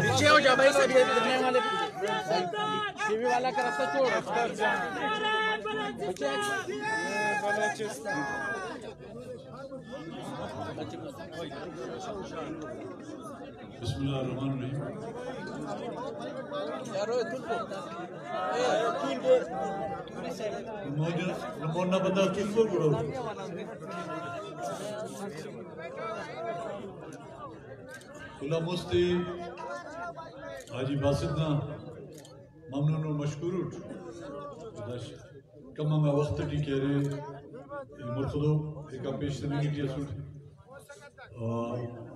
پیچھے ہو جا بھائی، سب یہ دیکھنے والے ٹی وی والا کا راستہ چھوڑ. بسم اللہ الرحمن الرحیم. نمونہ بندہ کس کو بڑھو کلا مستی حاجی باسدنا ممنون و مشکور کم میں وقت ٹی کہہ رہے مرخدو ایک پیش تنگی ٹی اسوٹ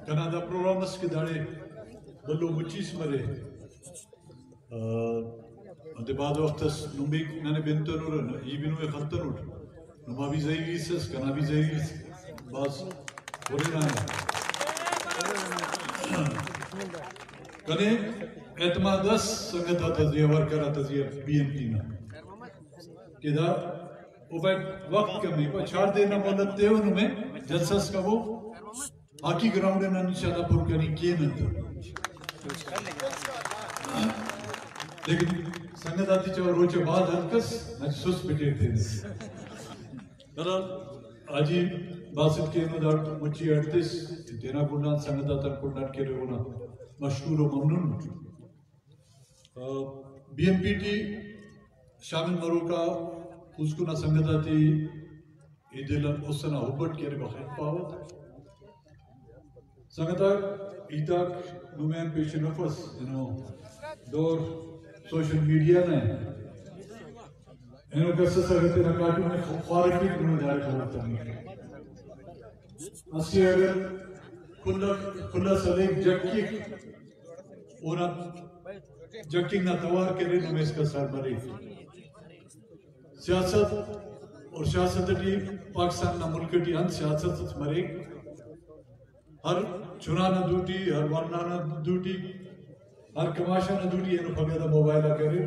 کنادا پروگرامس کے داڑے بلو مچیس مرے انتے بعد وقت نمبی نانے بنتو نور یہ بینو میں خطن اٹھ نما بھی زہیری سس کنا بھی زہیری باز بولی نانے کنے اعتمادس سنگتا تزیہ ورکرہ تزیہ بی ایم پی نا کہ دا وقت کمی پا چھار دینا مولت دے انہوں میں جلسس کا وہ آکی گراؤنڈ ہے نا نشادہ پر کنی کیے نتا لیکن سنگت آتی چاہو روچے بعد ہلکس نچ سس پٹے تھے برحال آجی باسد کے انہوں دار مچی اڑتس دینا کنڈان سنگت آتا کنڈان کے رہے ہونا مشکور و ممنون بی ایم پی ٹی شامل مروکا اس کو نہ سنگت آتی ایدلن اس سنہ ہوبٹ کے رہے بخیر پاوت سنگتا ایتاک نمین پیش نفس دور سوشل میڈیا نے انہوں کسا سرگتے نکاٹو میں خوارکی کنو جائے خبر تنگی اسی اگر کھلا سلیک جکیک اونا جکیک نہ توار کرے نمیں اس کا سر بری سیاست اور سیاست ٹی پاکستان نہ ملکٹی ہن سیاست مرے ہر چنانہ دوٹی ہر ورنانہ دوٹی ہر کماشانہ دوٹی اینو پھگیدہ موبائلہ کرے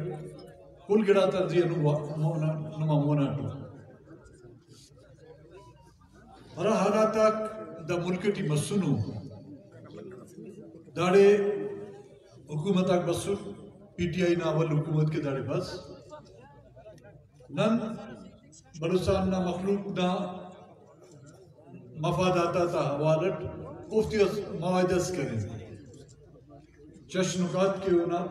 کل گڑا ترجیح نما مونا ٹو ہر حالاتاک دا ملکٹی مسنو داڑے حکومتاک بسر پی ٹی آئی ناول حکومت کے داڑے بس نن بلوچستان نا مخلوق نا مفاداتا تا حوالت افتی موائدس کریں چشنکات کے ہونا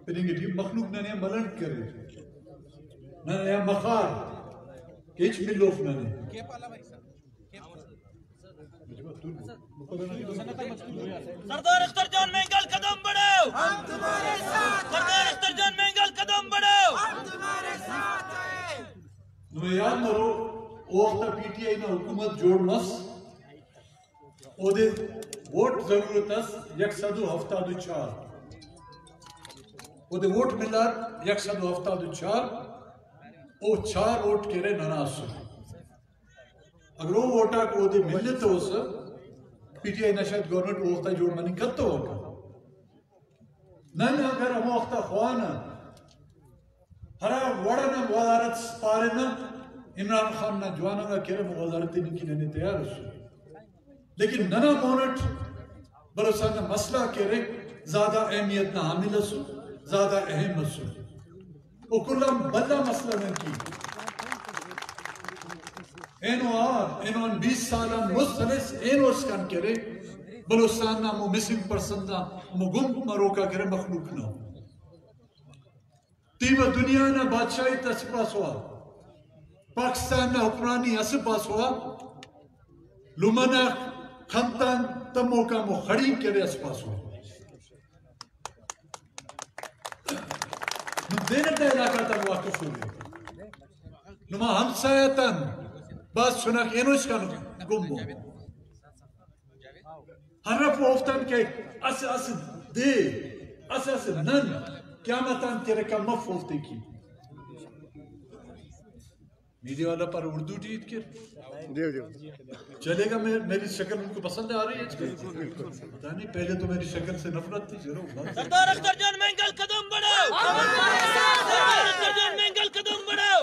پھرنگی مخلوق ننے ملنڈ کریں ننے مخار کیچ ملوف ننے سردار اختر جان مینگل قدم بڑھاؤ ہم تمہارے ساتھ سردار اختر جان مینگل قدم بڑھاؤ ہم تمہارے ساتھ ہیں نمیں یاد مرو وقتا پی ٹی آئی نا حکومت جوڑ مس او دے ووٹ ضرورت اس 174 او دے ووٹ ملار 174 او 4 ووٹ کرے نناسو اگر وہ ووٹا کو دے ملت ہو سا پی ٹی آئی نشاید گورنمنٹ وقتا جوڑ منی کرتا ہوگا نن اگر ہم وقتا خوانا ہرا وڑنا وزارت سپارنا عمران خان نا جوانا گا کرے وزارتی نکی لینے تیار ہو لیکن ننا مونٹ بلوچستان مسئلہ کرے زیادہ اہمیت نہ حامل سو زیادہ اہم سو وہ کلام بلا مسئلہ نہ کی اینو 20 سالہ مستلس اینو اسکان کرے بلوچستان نا مو مسنگ پرسن نا مو گم مروکا کرے مخلوق نا تیمہ دنیا نا بادشاہی تسپاس ہوا پاکستان نا حکمرانی اسپاس ہوا لمنہ خندان تمو کا مو خڑی کرے اسپاس ہوا دینے علاقہ تا واقف ہوئے نما ہمسایتاً بات سنا کہ اینوش کا گم ہو ہر رفو افتان کہ اس دے اس نن قیامتاً تیرے کا مفولتے کی میڈیا والا پر اردو ٹیٹ کر چلے گا میری شکل ان کو پسند آ رہی ہے پتا نہیں پہلے تو میری شکل سے نفرت تھی سردار اختر جان مینگل قدم بڑھاؤ سردار اختر جان مینگل قدم بڑھاؤ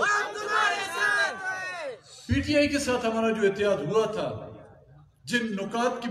پی ٹی آئی کے ساتھ ہمارا جو اتحاد ہوا تھا جن نکات کی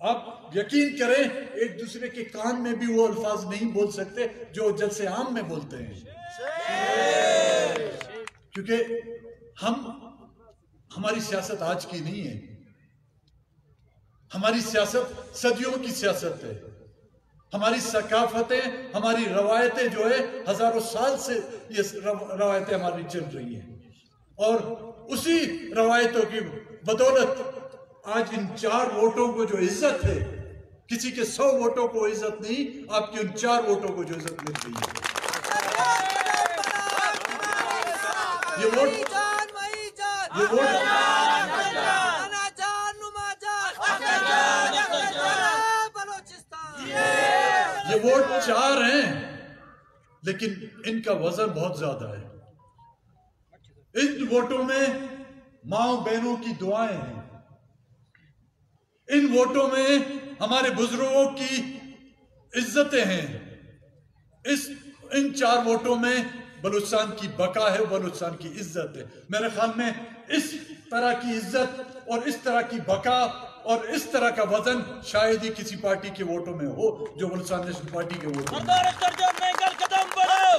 آپ یقین کریں ایک دوسرے کے کان میں بھی وہ الفاظ نہیں بول سکتے جو جلسے عام میں بولتے ہیں، کیونکہ ہماری سیاست آج کی نہیں ہے، ہماری سیاست صدیوں کی سیاست ہے، ہماری ثقافتیں، ہماری روایتیں جو ہے ہزاروں سال سے یہ روایتیں ہماری چل رہی ہیں، اور اسی روایتوں کی بدولت آج ان 4 ووٹوں کو جو عزت ہے، کسی کے 100 ووٹوں کو عزت نہیں، آپ کے ان 4 ووٹوں کو جو عزت مل رہی ہے۔ یہ ووٹ یہ ووٹ 4 ہیں، لیکن ان کا وزن بہت زیادہ ہے۔ ان ووٹوں میں ماؤں بہنوں کی دعائیں ہیں، ان ووٹوں میں ہمارے بزرگوں کی عزتیں ہیں، ان 4 ووٹوں میں بلوچستان کی بقا ہے، بلوچستان کی عزت ہے۔ میرے خیال میں اس طرح کی عزت اور اس طرح کی بقا اور اس طرح کا وزن شاید ہی کسی پارٹی کے ووٹوں میں ہو جو بلوچستان نیشنل پارٹی کے ووٹوں میں۔ سردار اختر جان مینگل قدم بڑھاؤ،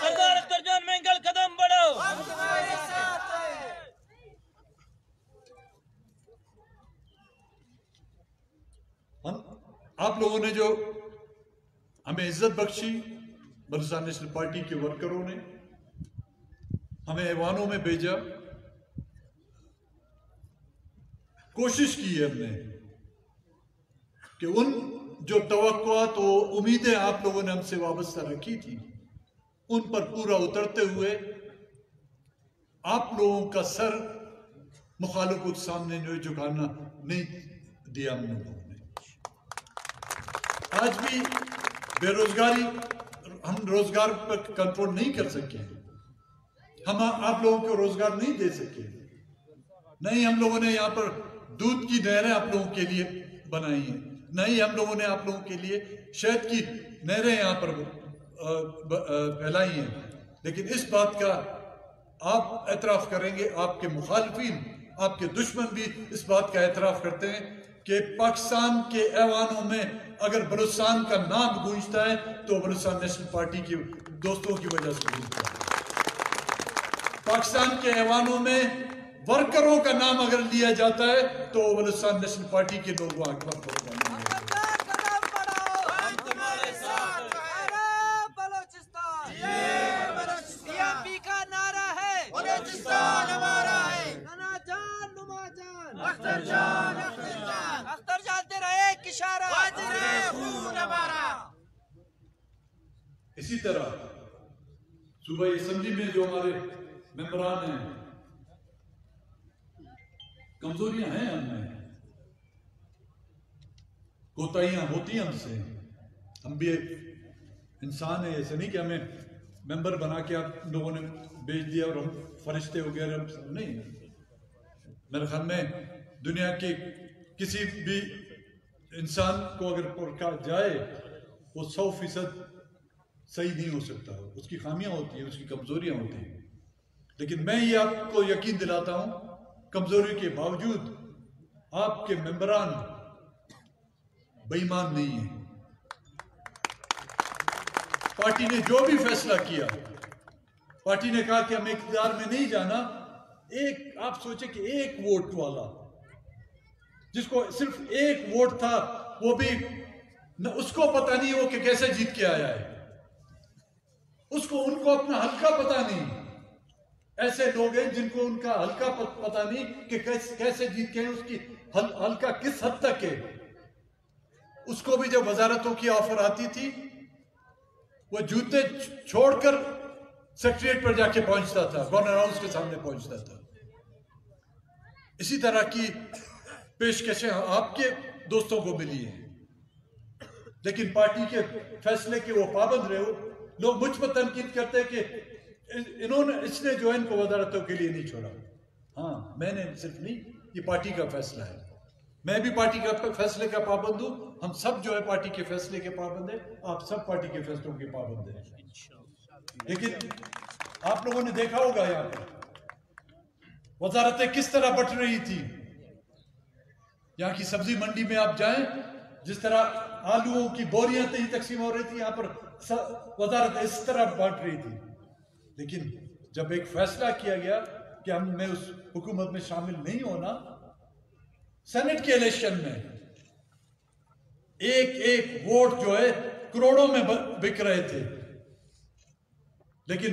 سردار اختر جان مینگل قدم بڑھاؤ۔ آپ لوگوں نے جو ہمیں عزت بخشی، بلوچستان نیشنل پارٹی کے ورکروں نے ہمیں ایوانوں میں بھیجا، کوشش کی ہے ہم نے کہ ان جو توقعات و امیدیں آپ لوگوں نے ہم سے وابستہ رکھی تھی ان پر پورا اترتے ہوئے آپ لوگوں کا سر مخالفوں کے سامنے جو جھکانا نہیں دیا ہم لوگوں نے۔ آج بھی بے روزگاری، ہم روزگار پر کنٹرول نہیں کر سکے، ہم آپ لوگوں کو روزگار نہیں دے سکے، نہیں ہم لوگوں نے یہاں پر دودھ کی نہریں آپ لوگوں کے لیے بنائی ہیں، نہیں ہم لوگوں نے آپ لوگوں کے لیے شہد کی نہریں یہاں پر پھیلائی ہیں، لیکن اس بات کا آپ اعتراف کریں گے، آپ کے مخالفین، آپ کے دشمن بھی اس بات کا اعتراف کرتے ہیں کہ پاکستان کے ایوانوں میں اگر بلوچستان کا نام گونجتا ہے تو بلوچستان نیشنل پارٹی کے دوستوں کی وجہ سے گونجتا ہے۔ پاکستان کے ایوانوں میں ورکروں کا نام اگر لیا جاتا ہے تو بلوچستان نیشنل پارٹی کے لوگوں کا اسی طرح صوبائی اسمبلی میں جو ہمارے ممبران ہیں، کمزوریاں ہیں ہم میں، کوتاہیاں ہوتی ہیں ہم سے، ہم بھی ایک انسان ہیں، ایسے نہیں کہ ہمیں ممبر بنا کے آپ لوگوں نے بھیج دیا اور ہم فرشتے وغیرہ نہیں۔ میرے خیال میں دنیا کے کسی بھی انسان کو اگر پرکھا جائے وہ 100% صحیح نہیں ہو سکتا، اس کی خامیاں ہوتی ہیں، اس کی کمزوریاں ہوتی ہیں، لیکن میں یہ آپ کو یقین دلاتا ہوں کمزوری کے باوجود آپ کے ممبران بے ایمان نہیں ہیں۔ پارٹی نے جو بھی فیصلہ کیا، پارٹی نے کہا کہ ہمیں اقتدار میں نہیں جانا، آپ سوچیں کہ ایک ووٹ والا جس کو صرف ایک ووٹ تھا، وہ بھی اس کو پتہ نہیں وہ کہ کیسے جیت کے آیا ہے، ان کو اپنا حلقہ پتہ نہیں۔ ایسے لوگ ہیں جن کو ان کا حلقہ پتہ نہیں کہ کیسے جیت کے ہیں، اس کی حلقہ کس حد تک ہے۔ اس کو بھی جب وزارتوں کی آفر آتی تھی وہ جوتے چھوڑ کر سیکریٹریٹ پر جا کے پہنچتا تھا، گورنر ہاؤس کے سامنے پہنچتا تھا۔ اسی طرح کی پیشکشیں آپ کے دوستوں کو ملی ہیں، لیکن پارٹی کے فیصلے کے وہ پابند رہے ہو۔ لوگ مجھ پر تنقید کرتے ہیں کہ اس نے جو ہے ان کو وزارتوں کے لیے نہیں چھوڑا۔ ہاں، میں نے صرف نہیں، یہ پارٹی کا فیصلہ ہے، میں بھی پارٹی کا فیصلے کا پابند ہوں، ہم سب جو ہے پارٹی کے فیصلے کے پابند ہیں، آپ سب پارٹی کے فیصلوں کے پابند ہیں۔ لیکن آپ لوگوں نے دیکھا ہوگا یہاں پر وزارتیں کس طرح بٹ رہی تھی، یہاں کی سبزی منڈی میں آپ جائیں، جس طرح آلووں کی بوریاں ہی تقسیم ہو رہی تھی، یہاں پر وزارت اس طرح بانٹ رہی تھی. لیکن جب ایک فیصلہ کیا گیا کہ ہمیں اس حکومت میں شامل نہیں ہونا، سینٹ کے الیکشن میں ایک ایک ووٹ جو ہے کروڑوں میں بک رہے تھے، لیکن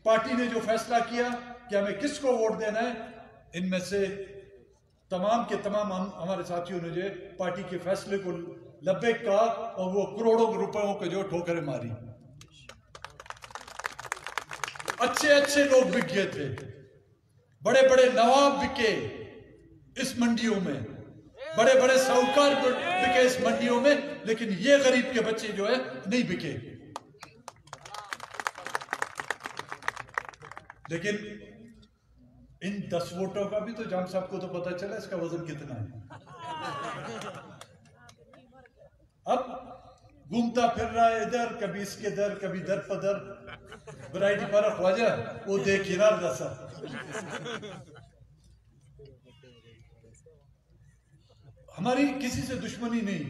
پارٹی نے جو فیصلہ کیا کہ ہمیں کس کو ووٹ دینا ہے، ان میں سے تمام کے تمام ہمارے ساتھیوں نے جو پارٹی کے فیصلے کو لبیک کہا اور وہ کروڑوں روپیوں کو جو ٹھوکریں ماری. اچھے اچھے لوگ بک گئے تھے، بڑے بڑے نواب بکے اس منڈیوں میں، بڑے بڑے ساہوکار بکے اس منڈیوں میں، لیکن یہ غریب کے بچے جو ہے نہیں بکے. لیکن ان 10 ووٹوں کا بھی تو جام صاحب کو تو پتا چلا اس کا وزن کتنا ہے. اب گھومتا پھر رہا ہے ادھر، کبھی اس کے در، کبھی در پدر، ورائٹی پارا خواجہ وہ دیکھ ہرار دسا. ہماری کسی سے دشمنی نہیں،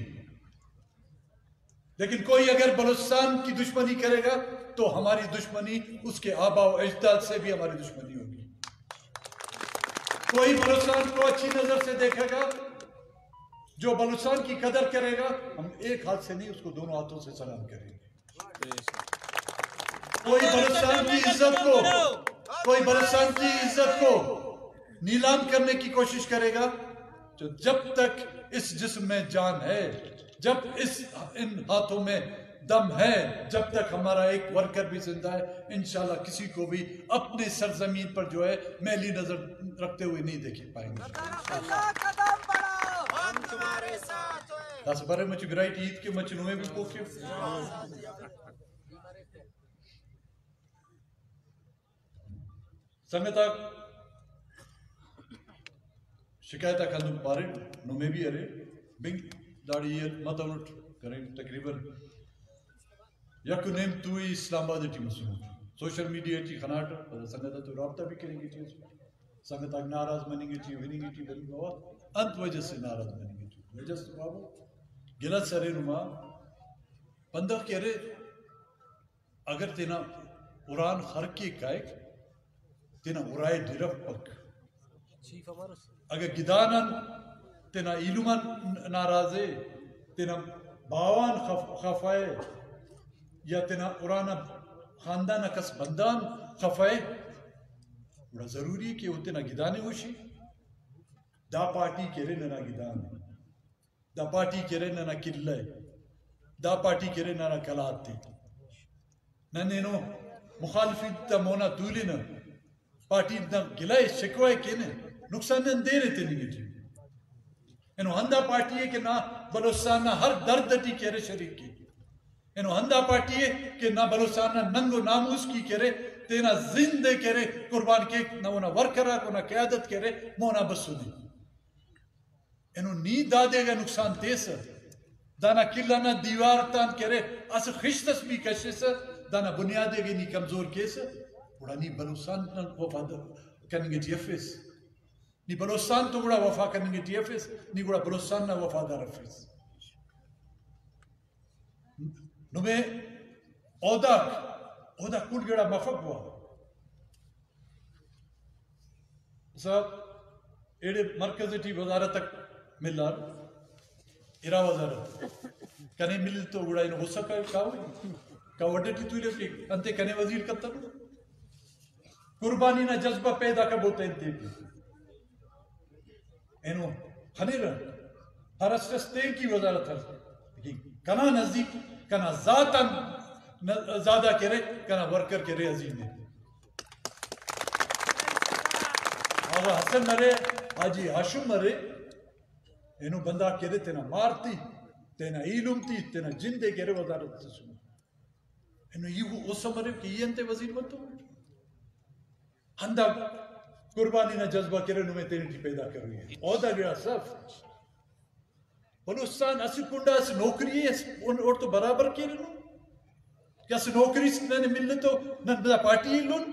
لیکن کوئی اگر بلوچستان کی دشمنی کرے گا تو ہماری دشمنی اس کے آبا و اجداد سے بھی ہماری دشمنی ہوگی. کوئی بلوچستان کو اچھی نظر سے دیکھے گا، جو بلوچستان کی قدر کرے گا، ہم ایک ہاتھ سے نہیں اس کو دونوں ہاتھوں سے سلام کریں گے. کوئی بلوچستان کی عزت کو نیلام کرنے کی کوشش کرے گا، تو جب تک اس جسم میں جان ہے، جب ان ہاتھوں میں دم ہے، جب تک ہمارا ایک ورکر بھی زندہ ہے، انشاءاللہ کسی کو بھی اپنے سرزمین پر جو ہے میلی نظر رکھتے ہوئے نہیں دیکھ پائیں گے. دس بارے مجھے گرائٹ عید کے مچنوے بھی پوکھے. سنگتا شکایتہ کندو پارے نومے بھی ارے بنگ داڑی یہ مطلوٹ کریں تقریباً یک نیم توی اسلام آباد ٹی مسلم سوشل میڈیا ٹی خناٹ سنگتا تو رابطہ بھی کریں گے ٹی سنگتا ناراض منیں گے ٹی ونیں گے ٹی بلی بابا انت وجہ سے ناراض منیں گے ٹی وجہ سے بابا گلت سرے نما پندہ کہہ رہے اگر تینا قرآن خرکی کائک تینا ارائے ڈرف پک اگر گدانن تینا علمان ناراضے تینا باوان خفائے یا تینا قرآن خاندان کس بندان خفائے بڑا ضروری ہے کہ وہ تینا گدانے ہوشی. دا پارٹی کرے ننا گدان، دا پارٹی کرے ننا کلے، دا پارٹی کرے ننا کلات تی ننینو مخالفی تا مونا دولی نا پارٹی نا گلائے شکوائے کینے نقصان نن دے رہے تینی گی انہوں ہندہ پارٹی ہے کہ نہ بلوچستان نہ ہر درد ٹی کہہ رہے شریک کی. انہوں ہندہ پارٹی ہے کہ نہ بلوچستان نہ ننگو ناموس کی کہہ رہے تینا زندے کہہ رہے قربان کے نہ وہ نہ ورکرہ کو نہ قیادت کہہ رہے مونا بسو دی. انہوں نیند دادے گا نقصان تیسا دانا کلا نہ دیوار تان کہہ رہے اس خشتس بھی کشے سا دانا بنیادے گی نی کمزور کیسا بڑا نی بلوچستان نہ وفادر کرنگے جی افیس نی بلوچستان تو بڑا وفا کرنگے جی افیس نی بڑا بلوچستان نہ وفادار افیس. نو میں اودا کل گڑا مفق ہوا صاحب ایڈے مرکز ٹی وزارت تک ملار ایرا وزارت کنے مل تو گڑا انہوں غصہ کا وڈے ٹی توی لے انتے کنے وزیر کتر قربانی نہ جذبہ پیدا کا بوتے انتے بھی انہوں خنیر ہرستے کی وزارت ہے کنا نزدیک کنا ذاتا زیادہ کرے کنا ورکر کرے عظیم ہے. آغا حسن مرے حاجی ہاشم مرے انہوں بندہ کرے تینا مارتی تینا علم تی تینا جندے کرے وزارت سے سنو انہوں یہ اس مرے کہ یہ انتے وزیر بنتو ہندہ قربانی نہ جذبہ کرے نو میں تینے ٹی پیدا کروئی ہے عہدہ گیا صف بلوچستان اسی کنڈا اس نوکری ہے اور تو برابر کی رہنو کیا اس نوکری سے نہ ملنے تو نہ پارٹی ہی لون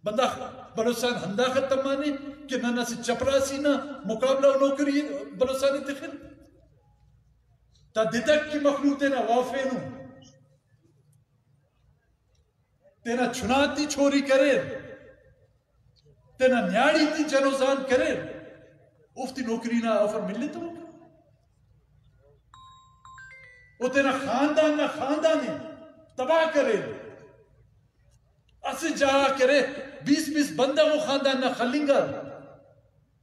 بندہ بلوچستان ہندا ختم مانے کہ نہ سے چپراسی نہ مقابلہ نوکری بلوچستان تخل تا ددک کی مخلوق تینا وافینو تینا چھناتی چھوری کرے تینا نیاڑی تی جنوزان کرے افتی نوکری نہ آفر ملے تو وہ تینا خاندان تباہ کرے اسے جہاں کرے 20 بندہ وہ خاندان نہ خلیں گا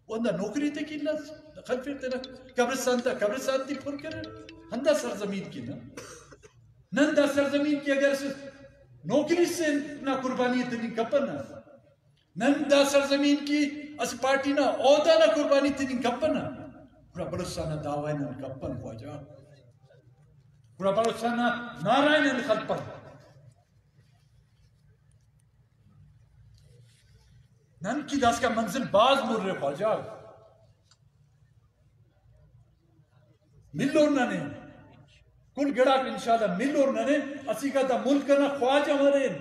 وہ اندہ نوکری تے کی لز خل پھر تینا قبرستان تی پھر کرے ہندہ سرزمین کی نندہ سرزمین کی اگر سے نوکری سے نہ قربانی تنی کپنا نندہ سرزمین کی اس پارٹی نہ عہدہ نہ قربانی تنی کپنا پورا بلوچستان دعوائن کپن ہوا جا پورا بلوچستان نارائن خل پر نن کی داس کا منزل باز مر رہے خواجہ ملور ننے کل گڑا انشاءاللہ ملور ننے اسی کا دا ملک نا خواجہ مرین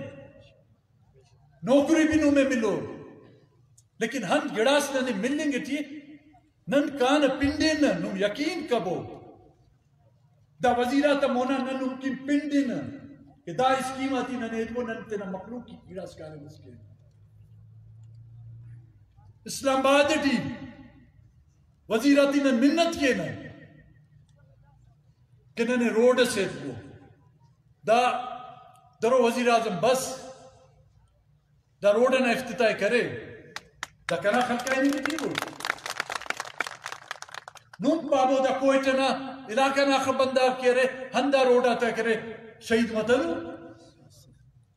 نوکری بھی نو میں ملور لیکن ہن گڑاس ننے ملیں گے تھی نن کان پنڈین نو یقین کبو دا وزیرات مونا نن کی پنڈین کہ دا اسکیماتی ننے ادو نن تینا مخلوق کی گڑاس کانے مسکے اسلام آباد ٹیم وزیراتی نے منت کے نا کہ نے روڈ سے دو دا درو وزیر اعظم بس دا روڈ نے افتتاح کرے دا کنا خلقہ نہیں کی روڈ نون بابو دا کوئٹنا علاقہ نا خبندہ کرے ہندہ روڈ آتا کرے شہید مطلو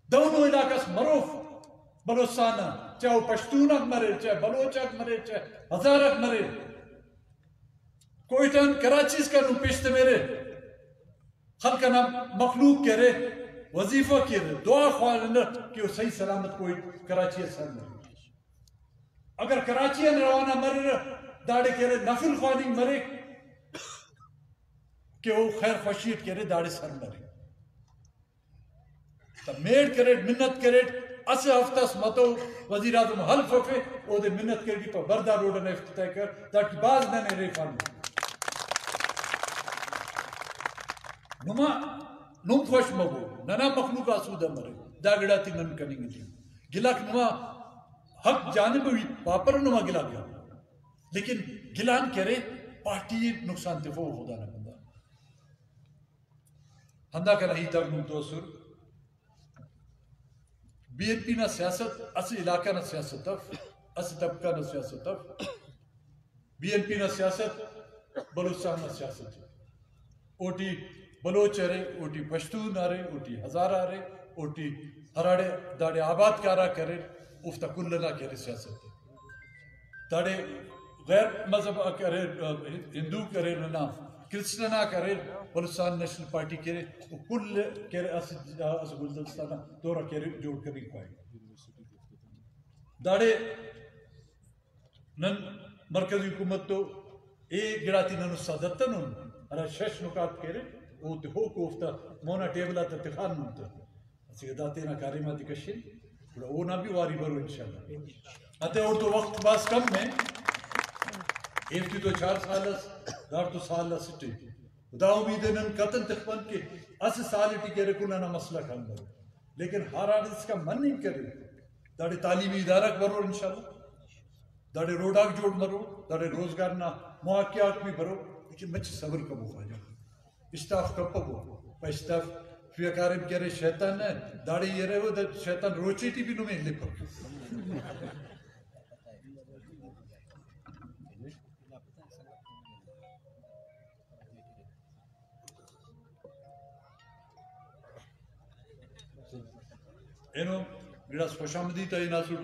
دونوں علاقہ سے مروف بلوچستان چاہے وہ پشتونک مرے چاہے بلوچک مرے چاہے ہزارک مرے کوئٹان کراچیز کا نو پیشتے میرے خلق نام مخلوق کرے وظیفہ کرے دعا خواہ کہ وہ صحیح سلامت کوئی کراچی سر مرے اگر کراچی روانہ مرے داڑے کرے نفل خوانی مرے کہ وہ خیر خوشیت کرے داڑے سر مرے تب میڈ کرے منت کرے اسے ہفتہ سمتو وزیر اعظم حلف ہوئے او دے منت کرگی پا بردہ روڈا نے افتتاح کر تاکہ باز ننے ریفان نم خوش مگو ننا مخلوق آسودہ مرے داگڑا تی نن کنیں گی گلاک نما حق جانب ہوئی پاپر نما گلا گیا لیکن گلان کرے پارٹی نقصان تے وہ خدا نہ بندہ ہندہ کا نہیں تر نم تو سر بی این پی نا سیاست اسی علاقہ نا سیاست اسی طبقہ نا سیاست بی این پی نا سیاست بلوچستان نا سیاست اوٹی بلوچ رہے اوٹی پشتون آرے اوٹی ہزارہ رہے اوٹی ہراڑے داڑے آباد کارا کرے افتا کلنا کرے سیاست داڑے غیر مذہب کرے ہندو کرے لنا کرسچنا کرے بلوچستان نیشنل پارٹی کرے وہ کل کرے اس گلدستانہ دورہ کرے جوڑ کری پائے داڑے نن مرکزی حکومت تو ایک گڑاتی ننو سادتن ہوں ارہ شش نکات کرے وہ ہو کو افتا مونا ٹیبلہ تتخان نونتا اسی داتے نا کاریماتی کشن وہ نا بھی واری برو انشاءاللہ آتے اور تو وقت باس کم میں ایفتی تو 4 سالس دار تو سال سٹے خدا امید ہے نن قطن تخبن کے اس سالٹی کے رکھنا نا مسئلہ کھان برو لیکن ہر آدھس کا من نہیں کرے داڑے تعلیمی ادارہ برو انشاءاللہ داڑے روڈاک جوڑ برو داڑے روزگار نا مواقعات بھی برو لیکن مچھ صبر کا بخوا جا اشتاف کب پکو پا اشتاف فیا کارم کہہ رہے شیطان ہے داڑے یہ رہے ہو شیطان روچیٹی بھی نمیں لے پکو اینو گراس خوشامدی تا یہ ناسور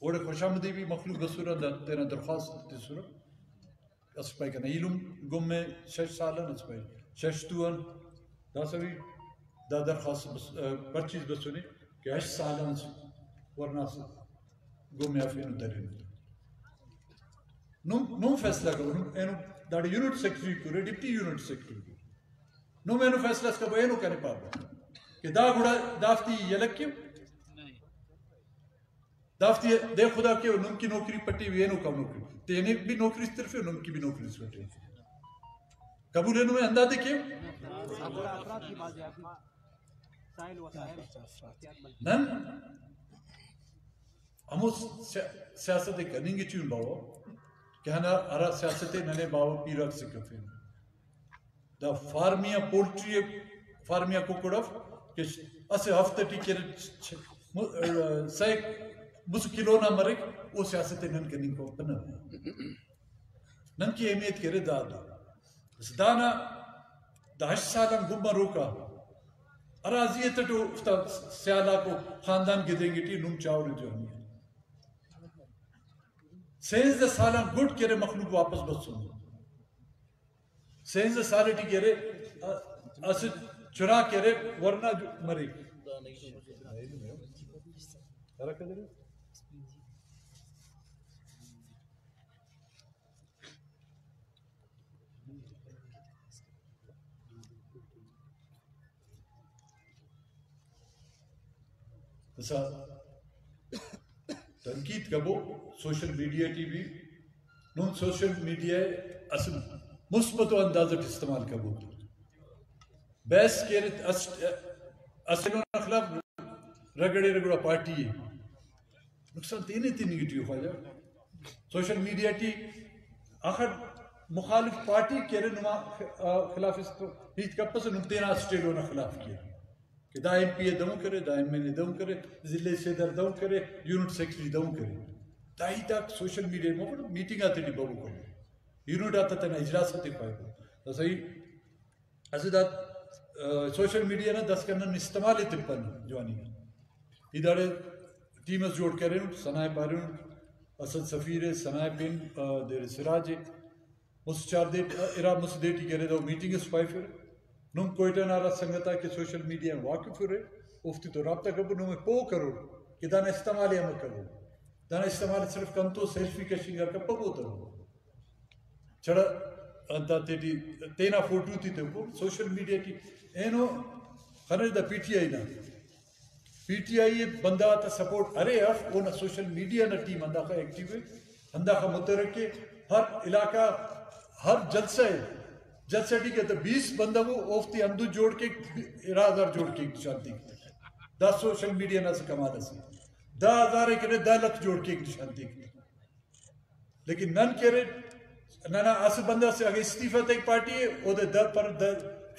اوڑے خوشامدی بھی مخلوق بسورا تینا درخواست تی سورا اس پائی کنا ایلوم گم میں 6 سالن اس پائی 6 توان دا سوی دا درخواست پرچیز بسونی کہ 8 سالن ورنہ گم میں افینو درین نم فیصلہ کرو اینو داڑی یونٹ سیکٹری کرے ڈپٹی یونٹ سیکٹری کرے نم اینو فیصلہ اس کا اینو کنے پاپا کہ دا گوڑا دافتی یلک کیوں دافتی دے خدا کے نم کی نوکری پٹی ہوئی ہے نو کم نوکری تینے بھی نوکری اس طرف ہے نم کی بھی نوکری اس پٹی قبول ہے نو میں اندازے کیوں نن ہمو سیاست کرنیں گے چون باو کہ ہنا ارا سیاست ننے باو پیرک سکفے دا فارمیا پولٹری فارمیا کوکڑف کہ اسے ہفتہ ٹی کرے سیک بس کلو نہ مرک وہ سیاست نن کرنیں کو پنہ نن کی اہمیت کرے دادا دانا دا 8 سالم گمہ روکا اراضی تٹو سیالہ کو خاندان کے دیں گے ٹی نم چاور جو ہمیں 16 سالہ گھٹ کرے مخلوق واپس بسوں 16 سالہ ٹی کرے اسے چرا کرے ورنہ مرے تنقید کبو سوشل میڈیا ٹی وی نون سوشل میڈیا اصل مثبت اندازت استعمال کبو بیس کیرت اصل خلاف رگڑے رگڑا پارٹی ہے نقصان تینے تی نگیٹیو خواجہ سوشل میڈیا ٹی آخر مخالف پارٹی کیرے نما خلاف اس کو ہیت کپس نمتینا سٹیلو نا خلاف کیا کہ دا ایم پی اے دوں کرے دا ایم این اے دوں کرے ضلع صدر دوں کرے یونٹ سیکٹری دوں کرے دا ہی تک سوشل میڈیا میں میٹنگ آتے نہیں بابو کرے یونٹ آتا تینا اجلاس آتے پائے گا تو صحیح ایسے دا سوشل میڈیا نا 10 کرنا استعمال تپن جوانی ادارے ٹیمز جوڑ کریں سنائے پارن اسد سفیر سنائے پین دیر سراج مس چار دیٹ ارا مس دیٹی کرے دا میٹنگ اس پائے پھر نم کوئٹہ نارا سنگتا کہ سوشل میڈیا میں واقف ہو رہے افتی تو رابطہ کبھو نمیں پو کرو کہ دانا استعمال یا مکرو دانا استعمال صرف کم تو سیلفی کشنگ کر پو ہوتا ہو چھڑا انتا تینا فوٹو تھی تو سوشل میڈیا کی اینو خنر دا پی ٹی آئی نا پی ٹی آئی بندہ آتا سپورٹ ارے اف اونا سوشل میڈیا نا ٹیم اندہ کا ایکٹیو ہے اندہ کا مترکے ہر علاقہ ہر جلسہ ہے جلسہ ٹھیک ہے تو 20 بندہ وہ اوفتی اندو جوڑ کے 1000 جوڑ کے شانتی 10 سوشل میڈیا نا سے کمانا سے 10,000 کرے 10 لکھ جوڑ کے شانتی لیکن نن کرے نانا آس بندہ سے اگر استعفیٰ ایک پارٹی ہے وہ دے در پر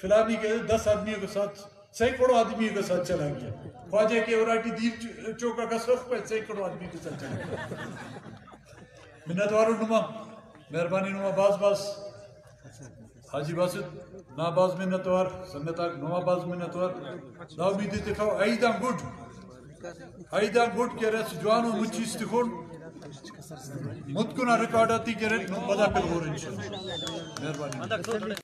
فلانی کے 10 آدمیوں کے ساتھ سینکڑوں آدمیوں کے ساتھ چلا گیا خواجہ کے وراٹی دیر چوکا کا صف پہ سینکڑوں آدمی کے ساتھ چلا گیا منتوارو نما مہربانی نما باز حاجی باسد نا باز منتوار سنتاک نما باز منتوار نا امیدی تکھاو ایدان گوڈ کے رس جوانو مچیس تکھون مت کو نا ریکارڈ آتی کے رس نم بدا پر ہو رہے انشاءاللہ مہربانی